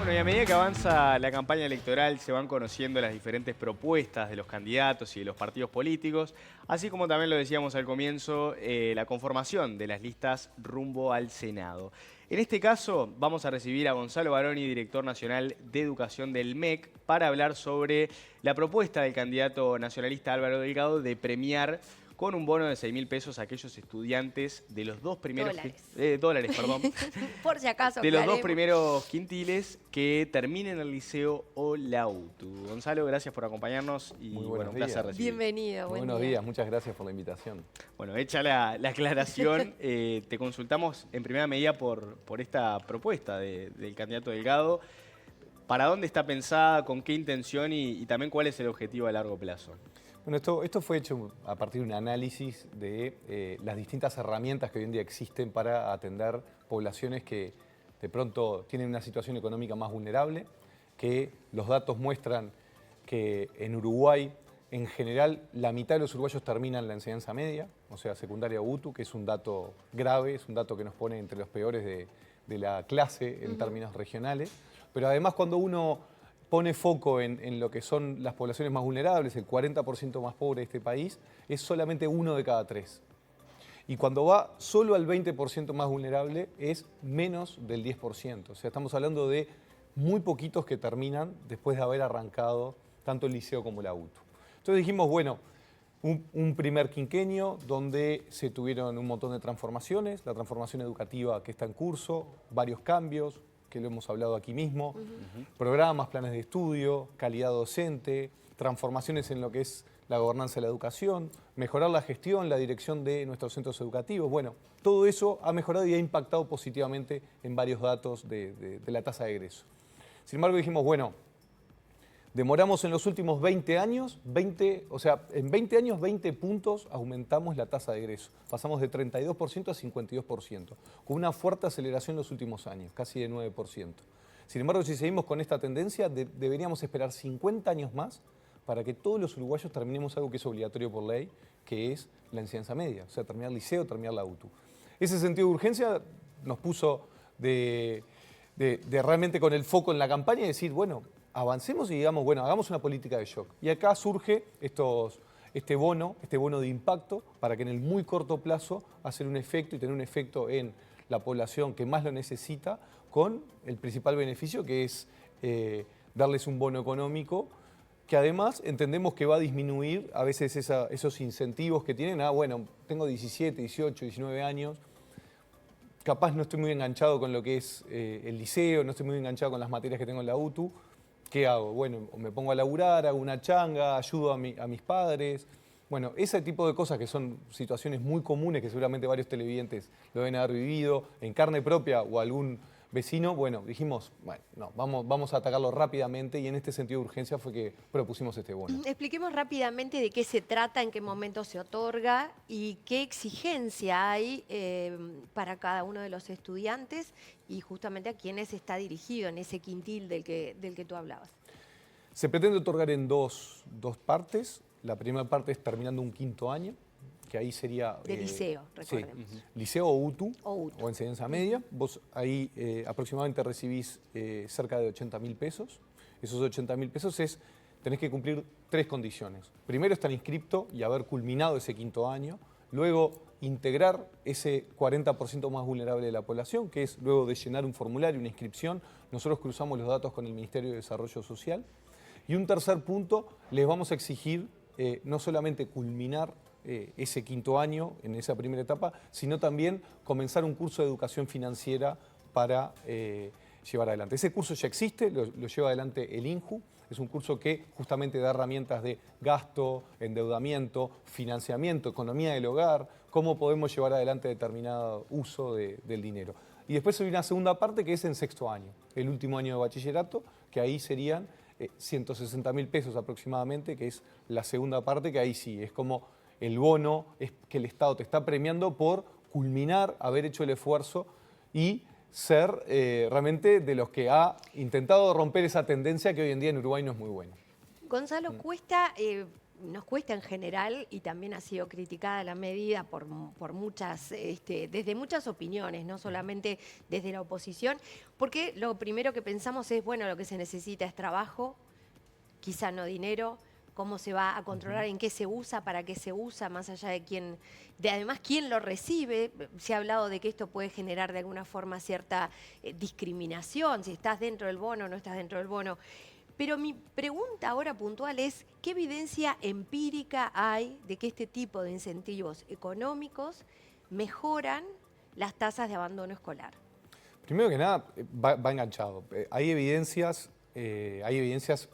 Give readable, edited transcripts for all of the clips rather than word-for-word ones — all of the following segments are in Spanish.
Bueno, y a medida que avanza la campaña electoral se van conociendo las diferentes propuestas de los candidatos y de los partidos políticos, así como también lo decíamos al comienzo, la conformación de las listas rumbo al Senado. En este caso vamos a recibir a Gonzalo Baroni, director nacional de Educación del MEC, para hablar sobre la propuesta del candidato nacionalista Álvaro Delgado de premiar con un bono de 6.000 pesos a aquellos estudiantes de los dos primeros... dólares, perdón. Por si acaso, De los dos aclaremos. primeros quintiles que terminen el liceo o la UTU. Gonzalo, gracias por acompañarnos y Muy bueno, buenos un placer días. recibirte. Bienvenido, buen Buenos día. días, muchas gracias por la invitación. Bueno, hecha la aclaración, te consultamos en primera medida por esta propuesta del candidato Delgado. ¿Para dónde está pensada, con qué intención y también cuál es el objetivo a largo plazo? Bueno, esto fue hecho a partir de un análisis de las distintas herramientas que hoy en día existen para atender poblaciones que de pronto tienen una situación económica más vulnerable, que los datos muestran que en Uruguay, en general, la mitad de los uruguayos terminan la enseñanza media, o sea, secundaria o UTU, que es un dato grave, es un dato que nos pone entre los peores de la clase en términos regionales. Pero además, cuando uno pone foco en lo que son las poblaciones más vulnerables, el 40% más pobre de este país, es solamente 1 de cada 3. Y cuando va solo al 20% más vulnerable, es menos del 10%. O sea, estamos hablando de muy poquitos que terminan después de haber arrancado tanto el liceo como la UTU. Entonces dijimos, bueno, un primer quinquenio donde se tuvieron un montón de transformaciones, la transformación educativa que está en curso, varios cambios, que lo hemos hablado aquí mismo, programas, planes de estudio, calidad docente, transformaciones en lo que es la gobernanza de la educación, mejorar la gestión, la dirección de nuestros centros educativos. Bueno, todo eso ha mejorado y ha impactado positivamente en varios datos de la tasa de egreso. Sin embargo, dijimos, bueno, demoramos en los últimos 20 años, en 20 años 20 puntos aumentamos la tasa de egreso. Pasamos de 32% a 52%, con una fuerte aceleración en los últimos años, casi de 9%. Sin embargo, si seguimos con esta tendencia, deberíamos esperar 50 años más para que todos los uruguayos terminemos algo que es obligatorio por ley, que es la enseñanza media, o sea, terminar el liceo, terminar la UTU. Ese sentido de urgencia nos puso de realmente con el foco en la campaña y decir, bueno, avancemos y digamos, bueno, hagamos una política de shock. Y acá surge este bono de impacto para que en el muy corto plazo hacer un efecto y tener un efecto en la población que más lo necesita, con el principal beneficio que es darles un bono económico que además entendemos que va a disminuir a veces esos incentivos que tienen. Bueno, tengo 17, 18, 19 años, capaz no estoy muy enganchado con lo que es el liceo, no estoy muy enganchado con las materias que tengo en la UTU. ¿Qué hago? Bueno, me pongo a laburar, hago una changa, ayudo a mis padres. Bueno, ese tipo de cosas que son situaciones muy comunes que seguramente varios televidentes lo deben haber vivido en carne propia o algún vecino. Bueno, dijimos, bueno, no, vamos a atacarlo rápidamente y en este sentido de urgencia fue que propusimos este bono. Expliquemos rápidamente de qué se trata, en qué momento se otorga y qué exigencia hay para cada uno de los estudiantes y justamente a quiénes está dirigido en ese quintil del que tú hablabas. Se pretende otorgar en dos partes. La primera parte es terminando un quinto año, que ahí sería... De liceo, recordemos. Sí, liceo o UTU, o enseñanza media. Vos ahí aproximadamente recibís cerca de 80.000 pesos. Esos 80.000 pesos tenés que cumplir 3 condiciones. Primero, estar inscripto y haber culminado ese quinto año. Luego, integrar ese 40% más vulnerable de la población, que es luego de llenar un formulario, una inscripción. Nosotros cruzamos los datos con el Ministerio de Desarrollo Social. Y un tercer punto, les vamos a exigir no solamente culminar ese quinto año en esa primera etapa, sino también comenzar un curso de educación financiera para llevar adelante. Ese curso ya existe, lo lleva adelante el INJU, es un curso que justamente da herramientas de gasto, endeudamiento, financiamiento, economía del hogar, cómo podemos llevar adelante determinado uso del dinero. Y después hay una segunda parte que es en sexto año, el último año de bachillerato, que ahí serían 160.000 pesos aproximadamente, que es la segunda parte, que ahí sí, es como el bono, es que el Estado te está premiando por culminar, haber hecho el esfuerzo y ser realmente de los que ha intentado romper esa tendencia que hoy en día en Uruguay no es muy buena. Gonzalo, cuesta nos cuesta en general, y también ha sido criticada la medida por muchas, desde muchas opiniones, no solamente desde la oposición, porque lo primero que pensamos es, bueno, lo que se necesita es trabajo, quizá no dinero, cómo se va a controlar, en qué se usa, para qué se usa, más allá de quién, de además quién lo recibe. Se ha hablado de que esto puede generar de alguna forma cierta discriminación, si estás dentro del bono o no estás dentro del bono. Pero mi pregunta ahora puntual es, ¿qué evidencia empírica hay de que este tipo de incentivos económicos mejoran las tasas de abandono escolar? Primero que nada, va enganchado. Hay evidencias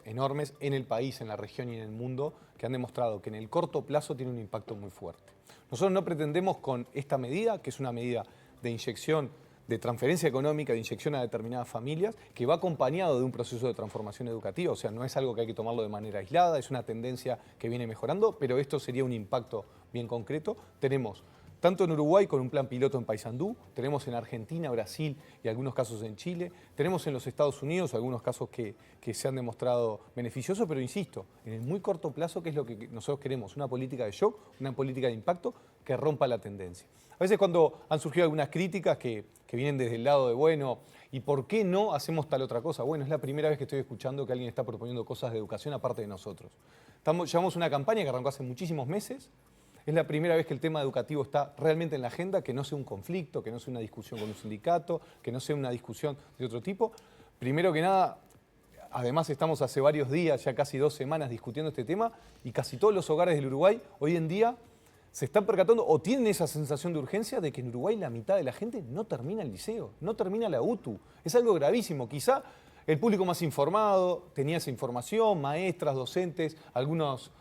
enormes en el país, en la región y en el mundo que han demostrado que en el corto plazo tiene un impacto muy fuerte. Nosotros no pretendemos con esta medida, que es una medida de inyección, de transferencia económica, de inyección a determinadas familias, que va acompañado de un proceso de transformación educativa, o sea, no es algo que hay que tomarlo de manera aislada, es una tendencia que viene mejorando, pero esto sería un impacto bien concreto. Tenemos tanto en Uruguay con un plan piloto en Paysandú, tenemos en Argentina, Brasil y algunos casos en Chile, tenemos en los Estados Unidos algunos casos que se han demostrado beneficiosos, pero insisto, en el muy corto plazo, ¿qué es lo que nosotros queremos? Una política de shock, una política de impacto que rompa la tendencia. A veces cuando han surgido algunas críticas que vienen desde el lado de, bueno, ¿y por qué no hacemos tal otra cosa? Bueno, es la primera vez que estoy escuchando que alguien está proponiendo cosas de educación aparte de nosotros. Llevamos una campaña que arrancó hace muchísimos meses. Es la primera vez que el tema educativo está realmente en la agenda, que no sea un conflicto, que no sea una discusión con un sindicato, que no sea una discusión de otro tipo. Primero que nada, además estamos hace varios días, ya casi 2 semanas, discutiendo este tema y casi todos los hogares del Uruguay hoy en día se están percatando o tienen esa sensación de urgencia de que en Uruguay la mitad de la gente no termina el liceo, no termina la UTU. Es algo gravísimo. Quizá el público más informado tenía esa información, maestras, docentes, algunos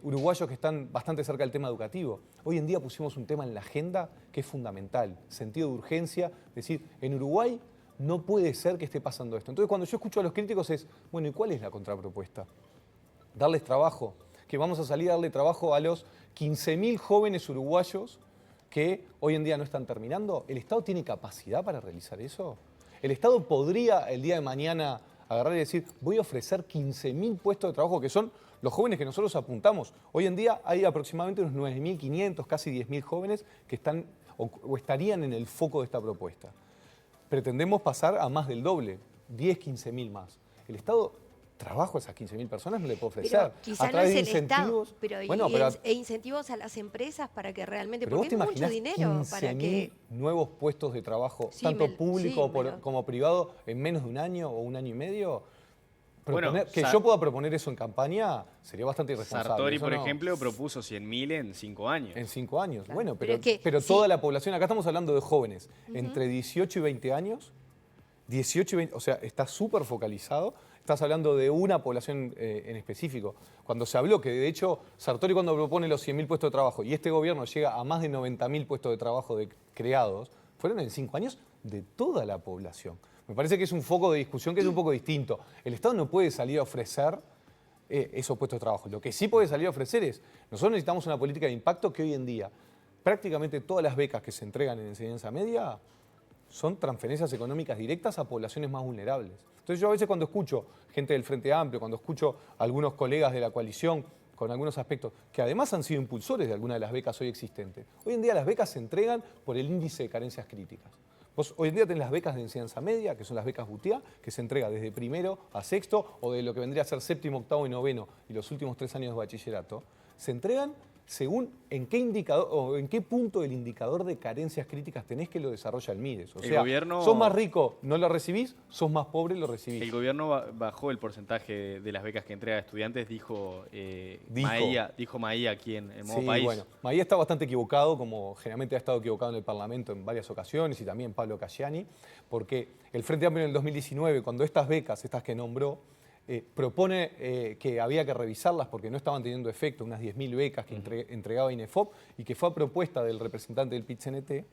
uruguayos que están bastante cerca del tema educativo. Hoy en día pusimos un tema en la agenda que es fundamental, sentido de urgencia, decir, en Uruguay no puede ser que esté pasando esto. Entonces cuando yo escucho a los críticos es, bueno, ¿y cuál es la contrapropuesta? Darles trabajo, que vamos a salir a darle trabajo a los 15.000 jóvenes uruguayos que hoy en día no están terminando. ¿El Estado tiene capacidad para realizar eso? ¿El Estado podría el día de mañana agarrar y decir, voy a ofrecer 15.000 puestos de trabajo que son los jóvenes que nosotros apuntamos? Hoy en día hay aproximadamente unos 9.500, casi 10.000 jóvenes que están o estarían en el foco de esta propuesta. Pretendemos pasar a más del doble, 10, 15.000 más. El Estado trabajo a esas 15.000 personas no le puede ofrecer. Pero quizá a través no de es el incentivos. Estado, pero, Bueno, e incentivos a las empresas para que realmente, pero porque vos te es mucho imaginás dinero para 15.000 que... nuevos puestos de trabajo, Sí, tanto me- público sí, me lo- como privado, en menos de un año o un año y medio. Bueno, Que yo pueda proponer eso en campaña sería bastante irresponsable. Sartori, Eso por no- ejemplo, propuso 100.000 en 5 años. En 5 años. Claro. Bueno, Pero pero, es que, sí. toda la población, acá estamos hablando de jóvenes entre 18 y 20 años, 18 y 20, o sea, está súper focalizado. Estás hablando de una población en específico. Cuando se habló que, de hecho, Sartori cuando propone los 100.000 puestos de trabajo y este gobierno llega a más de 90.000 puestos de trabajo creados, fueron en 5 años de toda la población. Me parece que es un foco de discusión que es un poco distinto. El Estado no puede salir a ofrecer esos puestos de trabajo. Lo que sí puede salir a ofrecer es, nosotros necesitamos una política de impacto que hoy en día prácticamente todas las becas que se entregan en enseñanza media son transferencias económicas directas a poblaciones más vulnerables. Entonces yo a veces cuando escucho gente del Frente Amplio, cuando escucho a algunos colegas de la coalición con algunos aspectos, que además han sido impulsores de algunas de las becas hoy existentes, hoy en día las becas se entregan por el índice de carencias críticas. Vos hoy en día tenés las becas de enseñanza media, que son las becas Butiá, que se entrega desde primero a sexto, o de lo que vendría a ser séptimo, octavo y noveno, y los últimos 3 años de bachillerato, se entregan según en qué indicador o en qué punto del indicador de carencias críticas tenés que lo desarrolla el MIDES. O sea, sos más rico, no lo recibís, sos más pobre, lo recibís. El gobierno bajó el porcentaje de las becas que entrega a estudiantes, dijo Maía aquí en Modo Sí, País. bueno, Maía está bastante equivocado, como generalmente ha estado equivocado en el Parlamento en varias ocasiones, y también Pablo Cayani, porque el Frente Amplio en el 2019, cuando estas becas, estas que nombró, propone que había que revisarlas porque no estaban teniendo efecto, unas 10.000 becas que entregaba INEFOP y que fue a propuesta del representante del PIT-CNT,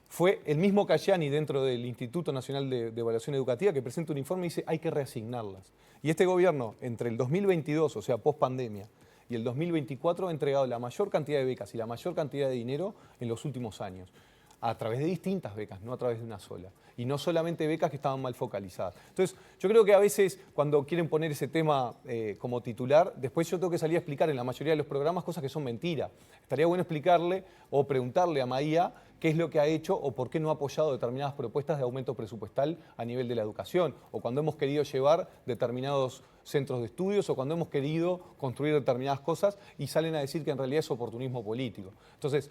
fue el mismo Cayani dentro del Instituto Nacional de Evaluación Educativa que presenta un informe y dice hay que reasignarlas. Y este gobierno, entre el 2022, o sea, post pandemia, y el 2024 ha entregado la mayor cantidad de becas y la mayor cantidad de dinero en los últimos años. a través de distintas becas, no a través de una sola. Y no solamente becas que estaban mal focalizadas. Entonces, yo creo que a veces cuando quieren poner ese tema como titular, después yo tengo que salir a explicar en la mayoría de los programas cosas que son mentiras. Estaría bueno explicarle o preguntarle a Maía qué es lo que ha hecho o por qué no ha apoyado determinadas propuestas de aumento presupuestal a nivel de la educación, o cuando hemos querido llevar determinados centros de estudios, o cuando hemos querido construir determinadas cosas y salen a decir que en realidad es oportunismo político. Entonces,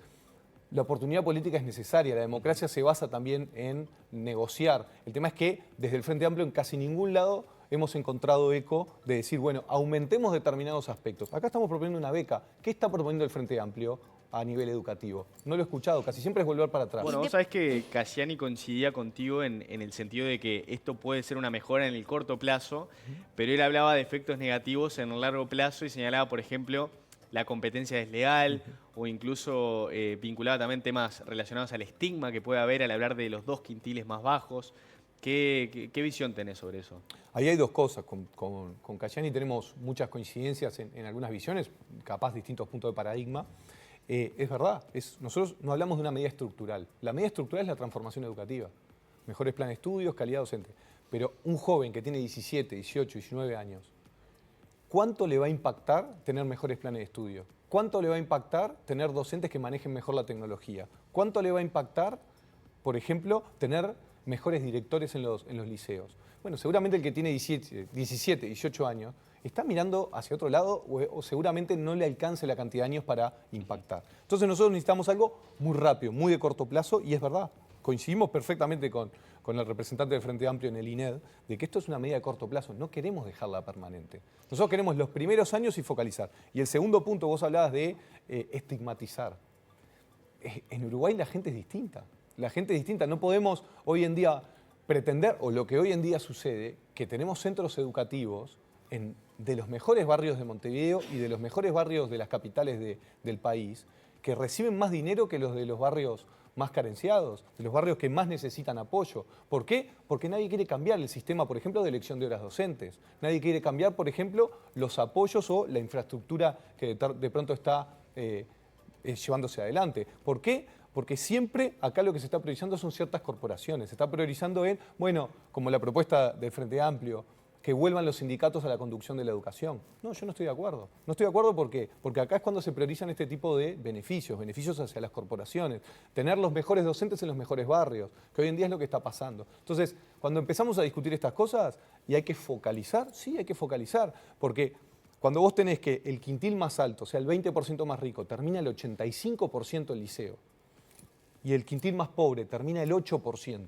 la oportunidad política es necesaria, la democracia se basa también en negociar. El tema es que desde el Frente Amplio en casi ningún lado hemos encontrado eco de decir, bueno, aumentemos determinados aspectos. Acá estamos proponiendo una beca. ¿Qué está proponiendo el Frente Amplio a nivel educativo? No lo he escuchado, casi siempre es volver para atrás. Bueno, vos sabés que Casciani coincidía contigo en el sentido de que esto puede ser una mejora en el corto plazo, pero él hablaba de efectos negativos en el largo plazo y señalaba, por ejemplo, la competencia desleal o incluso vinculaba también temas relacionados al estigma que puede haber al hablar de los 2 quintiles más bajos. ¿Qué visión tenés sobre eso? Ahí hay dos cosas. Con Casciani tenemos muchas coincidencias en algunas visiones, capaz distintos puntos de paradigma. Es verdad, nosotros no hablamos de una medida estructural. La medida estructural es la transformación educativa. Mejores planes de estudios, calidad docente. Pero un joven que tiene 17, 18, 19 años, ¿cuánto le va a impactar tener mejores planes de estudio? ¿Cuánto le va a impactar tener docentes que manejen mejor la tecnología? ¿Cuánto le va a impactar, por ejemplo, tener mejores directores en los liceos? Bueno, seguramente el que tiene 17, 18 años está mirando hacia otro lado o seguramente no le alcance la cantidad de años para impactar. Entonces nosotros necesitamos algo muy rápido, muy de corto plazo, y es verdad, coincidimos perfectamente con el representante del Frente Amplio en el INED, de que esto es una medida de corto plazo, no queremos dejarla permanente. Nosotros queremos los primeros años y focalizar. Y el segundo punto, vos hablabas de estigmatizar. En Uruguay la gente es distinta. La gente es distinta. No podemos hoy en día pretender, o lo que hoy en día sucede, que tenemos centros educativos de los mejores barrios de Montevideo y de los mejores barrios de las capitales del país, que reciben más dinero que los de los barrios más carenciados, de los barrios que más necesitan apoyo. ¿Por qué? Porque nadie quiere cambiar el sistema, por ejemplo, de elección de horas docentes. Nadie quiere cambiar, por ejemplo, los apoyos o la infraestructura que de pronto está llevándose adelante. ¿Por qué? Porque siempre acá lo que se está priorizando son ciertas corporaciones. Se está priorizando en, bueno, como la propuesta del Frente Amplio, que vuelvan los sindicatos a la conducción de la educación. No, yo no estoy de acuerdo. No estoy de acuerdo porque acá es cuando se priorizan este tipo de beneficios hacia las corporaciones. Tener los mejores docentes en los mejores barrios, que hoy en día es lo que está pasando. Entonces, cuando empezamos a discutir estas cosas, y hay que focalizar, sí hay que focalizar, porque cuando vos tenés que el quintil más alto, o sea, el 20% más rico, termina el 85% del liceo, y el quintil más pobre termina el 8%.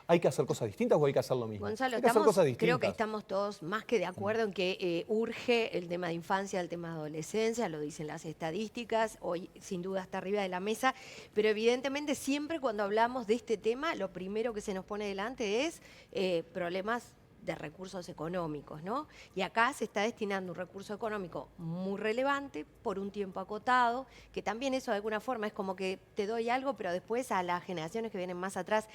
¿Hay que hacer cosas distintas o hay que hacer lo mismo? Gonzalo, hay que hacer cosas distintas. creo que estamos todos más que de acuerdo en que urge el tema de infancia, el tema de adolescencia, lo dicen las estadísticas, hoy sin duda está arriba de la mesa, pero evidentemente siempre cuando hablamos de este tema, lo primero que se nos pone delante es problemas de recursos económicos, ¿no? Y acá se está destinando un recurso económico muy relevante por un tiempo acotado, que también eso de alguna forma es como que te doy algo, pero después a las generaciones que vienen más atrás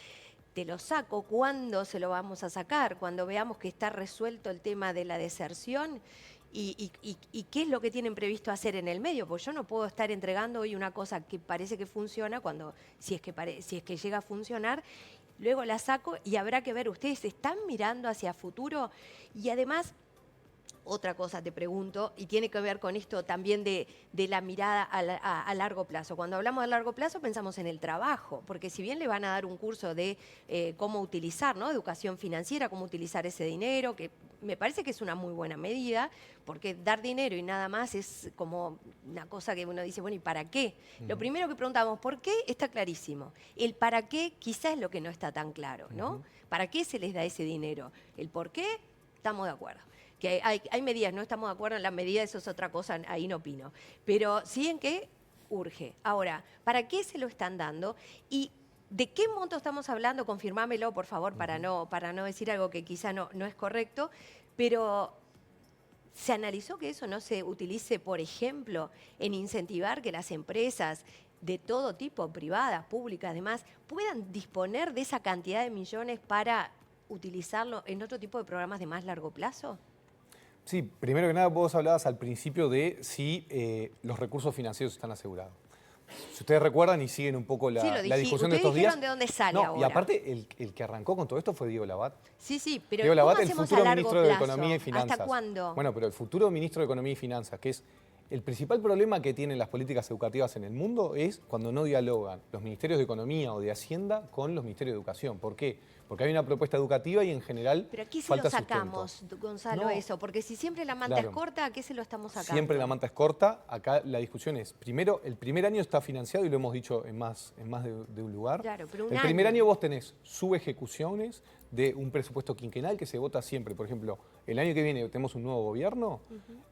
te lo saco. ¿Cuándo se lo vamos a sacar? Cuando veamos que está resuelto el tema de la deserción y qué es lo que tienen previsto hacer en el medio, porque yo no puedo estar entregando hoy una cosa que parece que funciona, cuando si es que llega a funcionar, luego la saco y habrá que ver, ¿ustedes están mirando hacia futuro? Y además, otra cosa te pregunto, y tiene que ver con esto también de la mirada a largo plazo. Cuando hablamos de largo plazo pensamos en el trabajo, porque si bien le van a dar un curso de cómo utilizar, ¿no? Educación financiera, cómo utilizar ese dinero, que me parece que es una muy buena medida, porque dar dinero y nada más es como una cosa que uno dice, bueno, ¿y para qué? Lo primero que preguntamos, ¿por qué? Está clarísimo. El para qué quizás es lo que no está tan claro, ¿no? ¿Para qué se les da ese dinero? El por qué, estamos de acuerdo. Que hay medidas, no estamos de acuerdo en las medidas, eso es otra cosa, ahí no opino. Pero sí en que urge. Ahora, ¿para qué se lo están dando? ¿Y de qué monto estamos hablando? Confirmámelo, por favor, para no decir algo que quizá no es correcto. Pero, ¿se analizó que eso no se utilice, por ejemplo, en incentivar que las empresas de todo tipo, privadas, públicas, además, puedan disponer de esa cantidad de millones para utilizarlo en otro tipo de programas de más largo plazo? Sí, primero que nada vos hablabas al principio de si los recursos financieros están asegurados. Si ustedes recuerdan y siguen un poco la, Sí, lo la discusión de estos ustedes días. dijeron de dónde sale No, ahora. y aparte, el que arrancó con todo esto fue Diego Labat. Sí, sí, pero Diego ¿cómo Labat, el hacemos a futuro largo ministro de plazo? Economía y Finanzas. ¿Hasta cuándo? Bueno, pero el futuro ministro de Economía y Finanzas, que es el principal problema que tienen las políticas educativas en el mundo, es cuando no dialogan los ministerios de Economía o de Hacienda con los ministerios de Educación. ¿Por qué? Porque hay una propuesta educativa y en general Pero aquí se falta lo sacamos, sustento. Gonzalo, No. eso, porque si siempre la manta Claro. es corta, ¿a qué se lo estamos sacando? Siempre la manta es corta. Acá la discusión es, primero, el primer año está financiado y lo hemos dicho en más de un lugar. Claro, pero un el primer año. año vos tenés subejecuciones de un presupuesto quinquenal que se vota siempre. Por ejemplo, el año que viene tenemos un nuevo gobierno,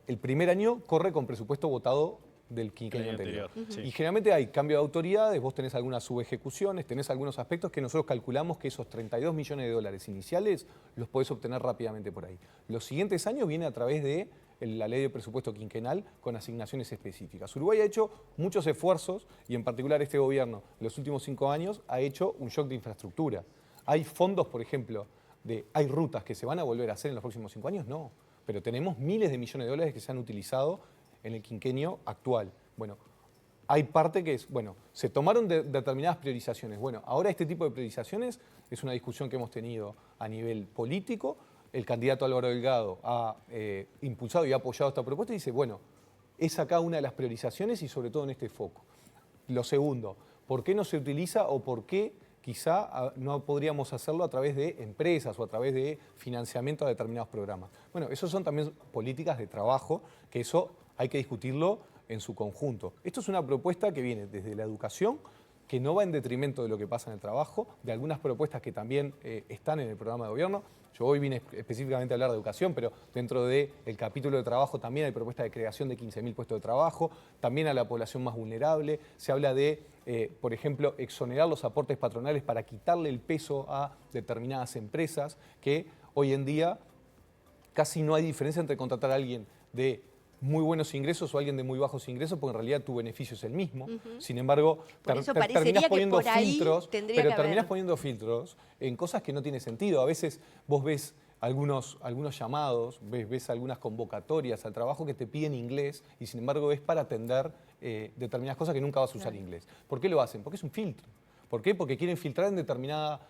el primer año corre con presupuesto votado del quinquenio El año anterior. anterior, Y generalmente hay cambio de autoridades, vos tenés algunas subejecuciones, tenés algunos aspectos que nosotros calculamos que esos 32 millones de dólares iniciales los podés obtener rápidamente por ahí. Los siguientes años viene a través de la ley de presupuesto quinquenal con asignaciones específicas. Uruguay ha hecho muchos esfuerzos y en particular este gobierno en los últimos 5 años ha hecho un shock de infraestructura. Hay fondos, por ejemplo, hay rutas que se van a volver a hacer en los próximos 5 años, no. Pero tenemos miles de millones de dólares que se han utilizado en el quinquenio actual. Bueno, hay parte que es, bueno, se tomaron determinadas priorizaciones. Bueno, ahora este tipo de priorizaciones es una discusión que hemos tenido a nivel político. El candidato Álvaro Delgado ha impulsado y ha apoyado esta propuesta y dice, bueno, es acá una de las priorizaciones y sobre todo en este foco. Lo segundo, ¿por qué no se utiliza o por qué quizá no podríamos hacerlo a través de empresas o a través de financiamiento a determinados programas? Bueno, eso son también políticas de trabajo, que eso hay que discutirlo en su conjunto. Esto es una propuesta que viene desde la educación, que no va en detrimento de lo que pasa en el trabajo, de algunas propuestas que también están en el programa de gobierno. Yo hoy vine específicamente a hablar de educación, pero dentro del capítulo de trabajo también hay propuestas de creación de 15.000 puestos de trabajo, también a la población más vulnerable. Se habla de, por ejemplo, exonerar los aportes patronales para quitarle el peso a determinadas empresas, que hoy en día casi no hay diferencia entre contratar a alguien de muy buenos ingresos o alguien de muy bajos ingresos, porque en realidad tu beneficio es el mismo. Sin embargo, Por eso terminás parecería que poniendo por ahí filtros, tendría pero que terminás haber. poniendo filtros en cosas que no tienen sentido. A veces vos ves algunos llamados, ves algunas convocatorias al trabajo que te piden inglés y sin embargo es para atender determinadas cosas que nunca vas a usar inglés. ¿Por qué lo hacen? Porque es un filtro. ¿Por qué? Porque quieren filtrar en determinada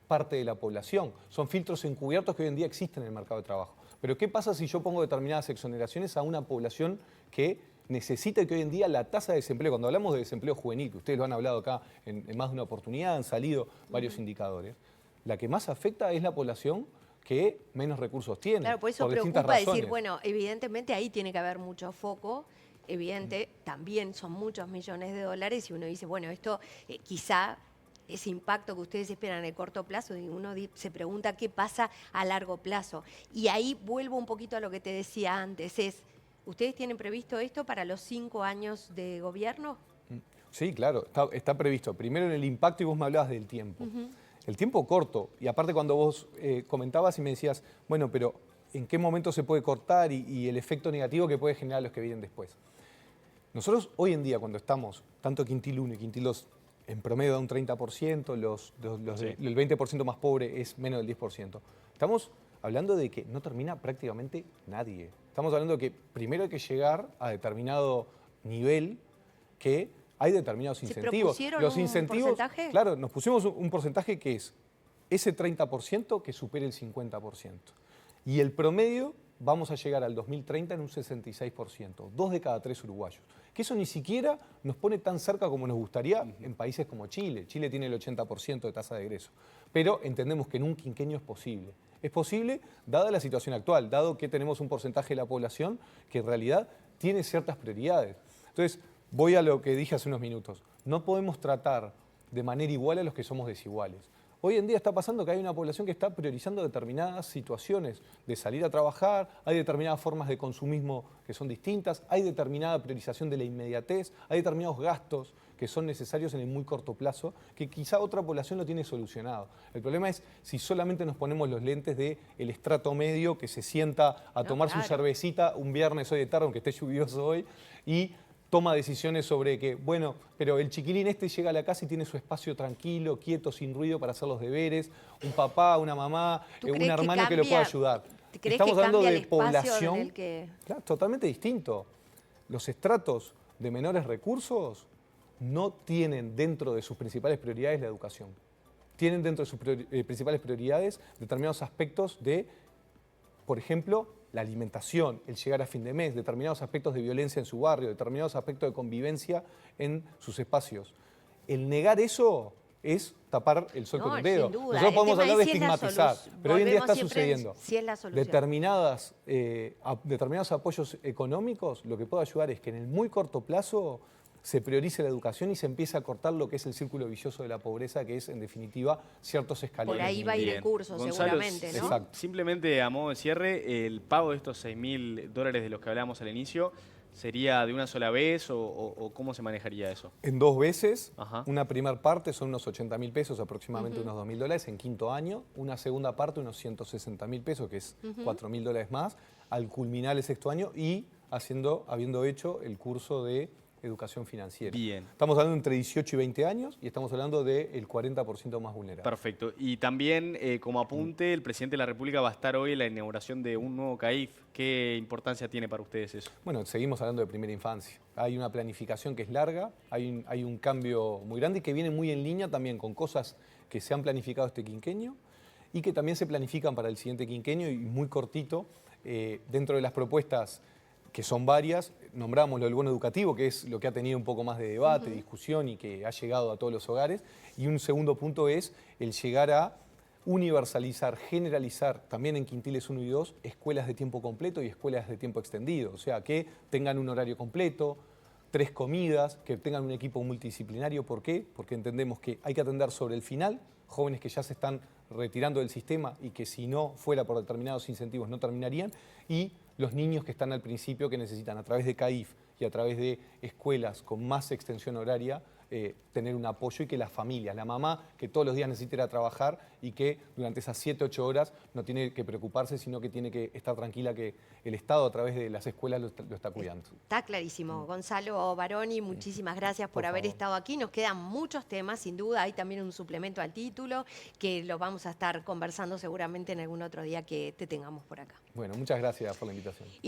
parte de la población. Son filtros encubiertos que hoy en día existen en el mercado de trabajo. Pero ¿qué pasa si yo pongo determinadas exoneraciones a una población que necesita y que hoy en día la tasa de desempleo, cuando hablamos de desempleo juvenil, que ustedes lo han hablado acá en más de una oportunidad, han salido varios indicadores, la que más afecta es la población que menos recursos tiene. Claro, por eso distintas preocupa decir, razones. bueno, evidentemente ahí tiene que haber mucho foco, evidente, también son muchos millones de dólares y uno dice, bueno, esto quizá ese impacto que ustedes esperan en el corto plazo y uno se pregunta qué pasa a largo plazo. Y ahí vuelvo un poquito a lo que te decía antes, ¿ustedes tienen previsto esto para los 5 años de gobierno? Sí, claro, está previsto. Primero en el impacto y vos me hablabas del tiempo. El tiempo corto, y aparte cuando vos comentabas y me decías, bueno, pero ¿en qué momento se puede cortar y el efecto negativo que puede generar los que vienen después? Nosotros hoy en día cuando estamos, tanto Quintil 1 y Quintil 2, en promedio da un 30%, el 20% más pobre es menos del 10%. Estamos hablando de que no termina prácticamente nadie. Estamos hablando de que primero hay que llegar a determinado nivel que hay determinados incentivos. ¿Se propusieron Los un incentivos, porcentaje? claro, nos pusimos un porcentaje que es ese 30% que supere el 50%. Y el promedio vamos a llegar al 2030 en un 66%, 2 de cada 3 uruguayos. Que eso ni siquiera nos pone tan cerca como nos gustaría en países como Chile. Chile tiene el 80% de tasa de egreso. Pero entendemos que en un quinquenio es posible. Es posible dada la situación actual, dado que tenemos un porcentaje de la población que en realidad tiene ciertas prioridades. Entonces, voy a lo que dije hace unos minutos. No podemos tratar de manera igual a los que somos desiguales. Hoy en día está pasando que hay una población que está priorizando determinadas situaciones de salir a trabajar, hay determinadas formas de consumismo que son distintas, hay determinada priorización de la inmediatez, hay determinados gastos que son necesarios en el muy corto plazo, que quizá otra población lo tiene solucionado. El problema es si solamente nos ponemos los lentes del estrato medio que se sienta a tomar su cervecita un viernes hoy de tarde, aunque esté lluvioso hoy, y toma decisiones sobre que, bueno, pero el chiquilín este llega a la casa y tiene su espacio tranquilo, quieto, sin ruido para hacer los deberes, un papá, una mamá, un hermano que lo pueda ayudar. Estamos hablando de población claro, totalmente distinto. Los estratos de menores recursos no tienen dentro de sus principales prioridades la educación. Tienen dentro de sus principales prioridades determinados aspectos de, por ejemplo, la alimentación, el llegar a fin de mes, determinados aspectos de violencia en su barrio, determinados aspectos de convivencia en sus espacios. El negar eso es tapar el sol con un dedo. Sin duda. Nosotros podemos hablar de Si es la estigmatizar, pero hoy en día está sucediendo. Si es la solución. Determinados apoyos económicos, lo que puede ayudar es que en el muy corto plazo se priorice la educación y se empiece a cortar lo que es el círculo vicioso de la pobreza, que es, en definitiva, ciertos escalones. Por ahí va a ir el Bien. curso, Gonzalo, seguramente, ¿no? Exacto. Simplemente a modo de cierre, el pago de estos $6.000 de los que hablábamos al inicio, ¿sería de una sola vez o cómo se manejaría eso? En 2 veces, Ajá. una primera parte son unos 80.000 pesos, aproximadamente unos $2.000 en quinto año, una segunda parte unos 160.000 pesos, que es $4.000 más, al culminar el sexto año y habiendo hecho el curso de educación financiera. Bien. Estamos hablando entre 18 y 20 años y estamos hablando del 40% más vulnerable. Perfecto. Y también, como apunte, el presidente de la República va a estar hoy en la inauguración de un nuevo CAIF. ¿Qué importancia tiene para ustedes eso? Bueno, seguimos hablando de primera infancia. Hay una planificación que es larga, hay un cambio muy grande y que viene muy en línea también con cosas que se han planificado este quinquenio y que también se planifican para el siguiente quinquenio y muy cortito, dentro de las propuestas que son varias, nombramos lo del bono educativo, que es lo que ha tenido un poco más de debate, discusión y que ha llegado a todos los hogares. Y un segundo punto es el llegar a universalizar, generalizar, también en quintiles 1 y 2, escuelas de tiempo completo y escuelas de tiempo extendido. O sea, que tengan un horario completo, 3 comidas, que tengan un equipo multidisciplinario. ¿Por qué? Porque entendemos que hay que atender sobre el final jóvenes que ya se están retirando del sistema y que si no fuera por determinados incentivos no terminarían, y los niños que están al principio que necesitan a través de CAIF y a través de escuelas con más extensión horaria tener un apoyo y que las familias, la mamá que todos los días necesita ir a trabajar y que durante esas 7, 8 horas no tiene que preocuparse, sino que tiene que estar tranquila que el Estado a través de las escuelas lo está cuidando. Está clarísimo. Gonzalo Baroni, muchísimas gracias por haber estado aquí. Nos quedan muchos temas, sin duda. Hay también un suplemento al título que lo vamos a estar conversando seguramente en algún otro día que te tengamos por acá. Bueno, muchas gracias por la invitación.